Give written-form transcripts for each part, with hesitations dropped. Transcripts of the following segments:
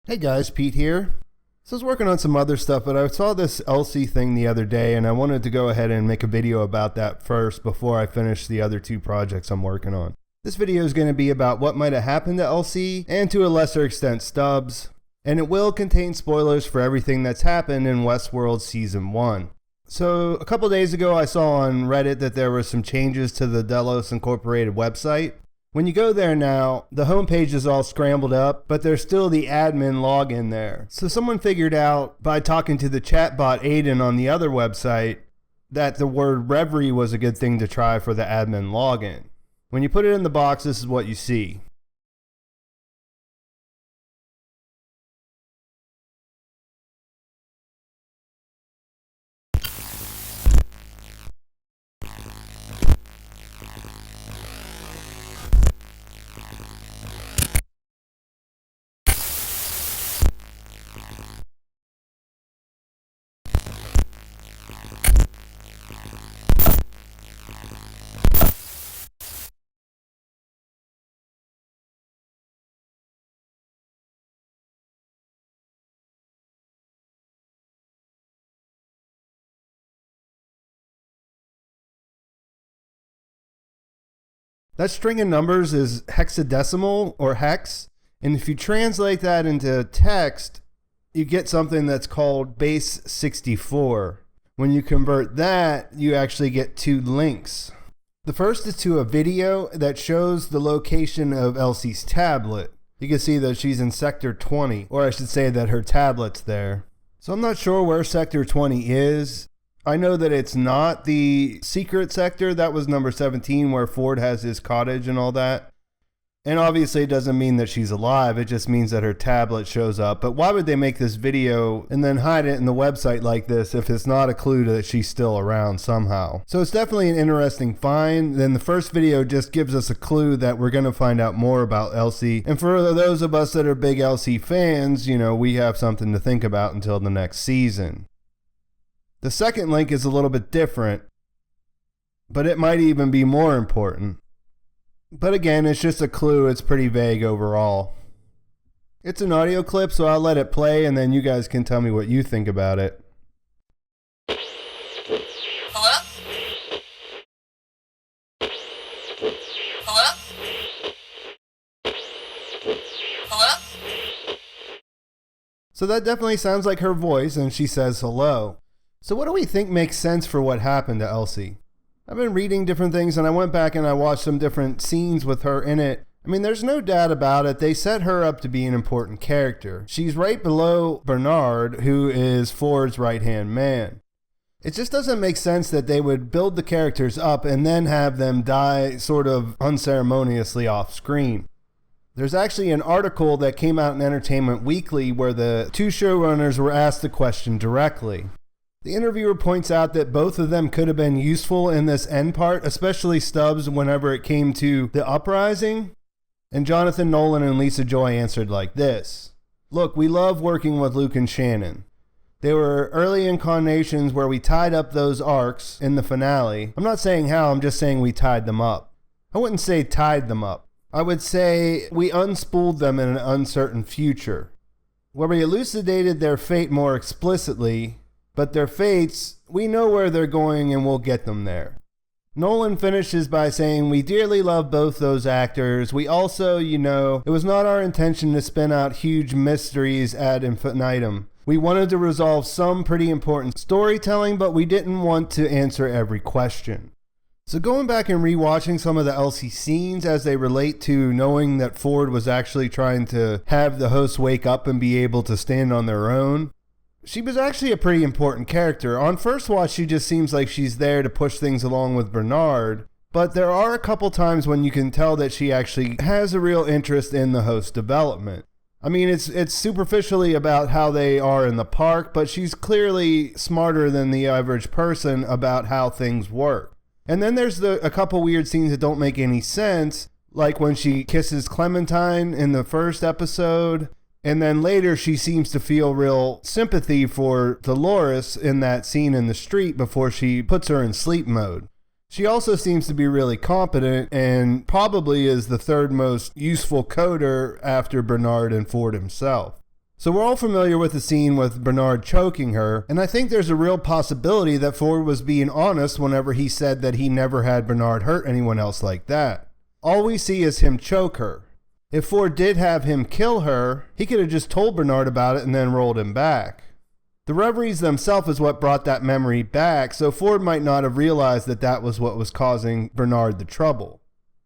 Hey guys, Pete here. So I was working on some other stuff, but I saw this Elsie thing the other day and I wanted to go ahead and make a video about that first before I finish the other two projects I'm working on. This video is going to be about what might have happened to Elsie and to a lesser extent Stubbs, and it will contain spoilers for everything that's happened in Westworld Season 1. So a couple days ago I saw on Reddit that there were some changes to the Delos Incorporated website. When you go there now, the homepage is all scrambled up, but there's still the admin login there. So someone figured out by talking to the chatbot Aiden on the other website that the word Reverie was a good thing to try for the admin login. When you put it in the box, this is what you see. That string of numbers is hexadecimal or hex, and if you translate that into text, you get something that's called base 64. When you convert that, you actually get two links. The first is to a video that shows the location of Elsie's tablet. You can see that she's in Sector 20, or I should say that her tablet's there. So I'm not sure where Sector 20 is. I know that it's not the secret sector. That was number 17 where Ford has his cottage and all that. And obviously it doesn't mean that she's alive. It just means that her tablet shows up. But why would they make this video and then hide it in the website like this if it's not a clue that she's still around somehow? So it's definitely an interesting find. Then the first video just gives us a clue that we're going to find out more about Elsie. And for those of us that are big Elsie fans, you know, we have something to think about until the next season. The second link is a little bit different, but it might even be more important. But again, it's just a clue. It's pretty vague overall. It's an audio clip, so I'll let it play and then you guys can tell me what you think about it. Hello? Hello? Hello? So that definitely sounds like her voice, and she says hello. So what do we think makes sense for what happened to Elsie? I've been reading different things and I went back and I watched some different scenes with her in it. I mean, there's no doubt about it. They set her up to be an important character. She's right below Bernard, who is Ford's right-hand man. It just doesn't make sense that they would build the characters up and then have them die sort of unceremoniously off screen. There's actually an article that came out in Entertainment Weekly where the two showrunners were asked the question directly. The interviewer points out that both of them could have been useful in this end part, especially Stubbs whenever it came to the uprising. And Jonathan Nolan and Lisa Joy answered like this. Look, we love working with Luke and Shannon. They were early incarnations where we tied up those arcs in the finale. I'm not saying how, I'm just saying we tied them up. I wouldn't say tied them up. I would say we unspooled them in an uncertain future, where we elucidated their fate more explicitly. But their fates, we know where they're going and we'll get them there. Nolan finishes by saying, we dearly love both those actors. We also, it was not our intention to spin out huge mysteries ad infinitum. We wanted to resolve some pretty important storytelling, but we didn't want to answer every question. So going back and rewatching some of the Elsie scenes as they relate to knowing that Ford was actually trying to have the hosts wake up and be able to stand on their own, she was actually a pretty important character. On first watch, she just seems like she's there to push things along with Bernard, but there are a couple times when you can tell that she actually has a real interest in the host development. I mean, it's superficially about how they are in the park, but she's clearly smarter than the average person about how things work. And then there's a couple weird scenes that don't make any sense, like when she kisses Clementine in the first episode. And then later she seems to feel real sympathy for Dolores in that scene in the street before she puts her in sleep mode. She also seems to be really competent and probably is the third most useful coder after Bernard and Ford himself. So we're all familiar with the scene with Bernard choking her, and I think there's a real possibility that Ford was being honest whenever he said that he never had Bernard hurt anyone else like that. All we see is him choke her. If Ford did have him kill her, he could have just told Bernard about it and then rolled him back. The reveries themselves is what brought that memory back, so Ford might not have realized that that was what was causing Bernard the trouble.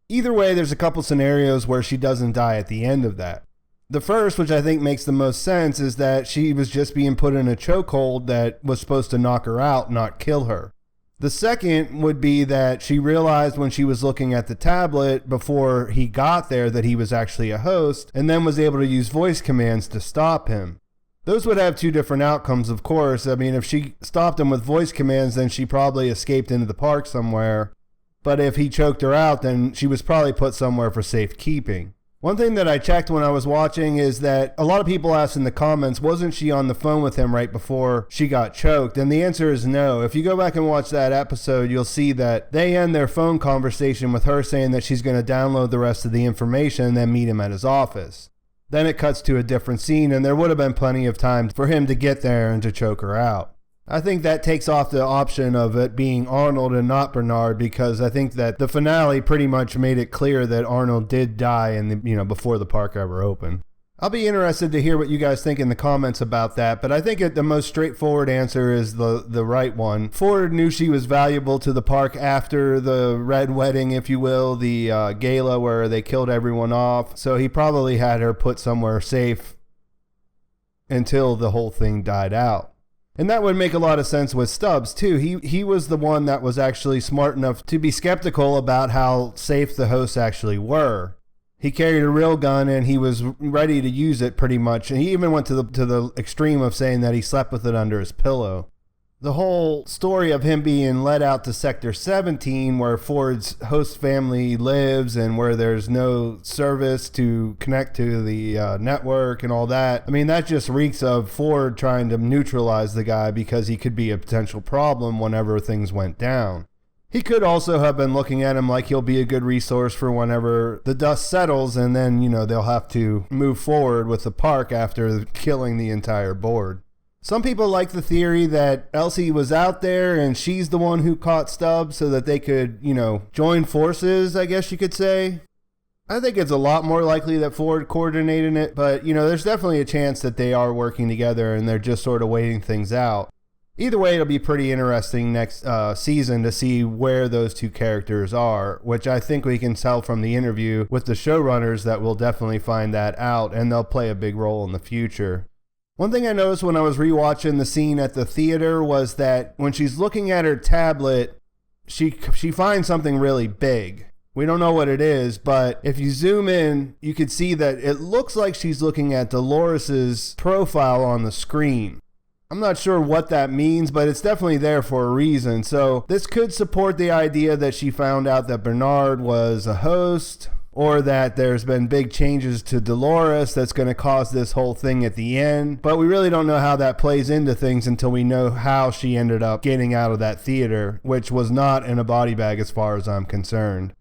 Either way, there's a couple scenarios where she doesn't die at the end of that. The first, which I think makes the most sense, is that she was just being put in a chokehold that was supposed to knock her out, not kill her. The second would be that she realized when she was looking at the tablet before he got there that he was actually a host, and then was able to use voice commands to stop him. Those would have two different outcomes, of course. I mean, if she stopped him with voice commands, then she probably escaped into the park somewhere. But if he choked her out, then she was probably put somewhere for safekeeping. One thing that I checked when I was watching is that a lot of people asked in the comments, wasn't she on the phone with him right before she got choked? And the answer is no. If you go back and watch that episode, you'll see that they end their phone conversation with her saying that she's going to download the rest of the information and then meet him at his office. Then it cuts to a different scene, and there would have been plenty of time for him to get there and to choke her out. I think that takes off the option of it being Arnold and not Bernard, because I think that the finale pretty much made it clear that Arnold did die before the park ever opened. I'll be interested to hear what you guys think in the comments about that, but I think the most straightforward answer is the right one. Ford knew she was valuable to the park after the Red Wedding, if you will, the gala where they killed everyone off, so he probably had her put somewhere safe until the whole thing died out. And that would make a lot of sense with Stubbs, too. He was the one that was actually smart enough to be skeptical about how safe the hosts actually were. He carried a real gun, and he was ready to use it pretty much. And he even went to the extreme of saying that he slept with it under his pillow. The whole story of him being led out to Sector 17, where Ford's host family lives and where there's no service to connect to the network and all that. I mean, that just reeks of Ford trying to neutralize the guy because he could be a potential problem whenever things went down. He could also have been looking at him like he'll be a good resource for whenever the dust settles, and then, they'll have to move forward with the park after killing the entire board. Some people like the theory that Elsie was out there and she's the one who caught Stubbs so that they could, join forces, I guess you could say. I think it's a lot more likely that Ford coordinated it, but, there's definitely a chance that they are working together and they're just sort of waiting things out. Either way, it'll be pretty interesting next season to see where those two characters are, which I think we can tell from the interview with the showrunners that we'll definitely find that out, and they'll play a big role in the future. One thing I noticed when I was rewatching the scene at the theater was that when she's looking at her tablet, she finds something really big. We don't know what it is, but if you zoom in, you can see that it looks like she's looking at Dolores's profile on the screen. I'm not sure what that means, but it's definitely there for a reason. So this could support the idea that she found out that Bernard was a host, or that there's been big changes to Dolores that's going to cause this whole thing at the end. But we really don't know how that plays into things until we know how she ended up getting out of that theater, which was not in a body bag as far as I'm concerned.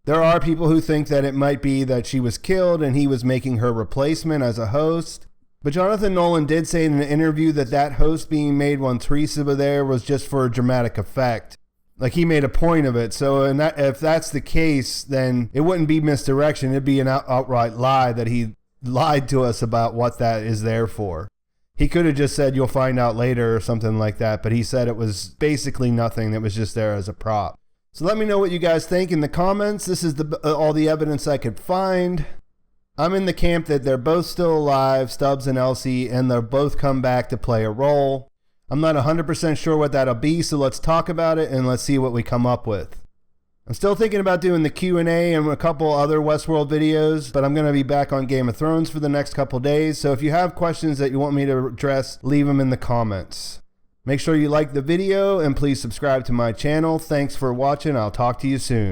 There are people who think that it might be that she was killed and he was making her replacement as a host. But Jonathan Nolan did say in an interview that host being made when Teresa was there was just for a dramatic effect. Like, he made a point of it. So if that's the case, then it wouldn't be misdirection. It'd be an outright lie that he lied to us about what that is there for. He could have just said, you'll find out later or something like that. But he said it was basically nothing. It was just there as a prop. So let me know what you guys think in the comments. This is all the evidence I could find. I'm in the camp that they're both still alive, Stubbs and Elsie, and they'll both come back to play a role. I'm not 100% sure what that'll be, so let's talk about it and let's see what we come up with. I'm still thinking about doing the Q&A and a couple other Westworld videos, but I'm going to be back on Game of Thrones for the next couple days, so if you have questions that you want me to address, leave them in the comments. Make sure you like the video and please subscribe to my channel. Thanks for watching. I'll talk to you soon.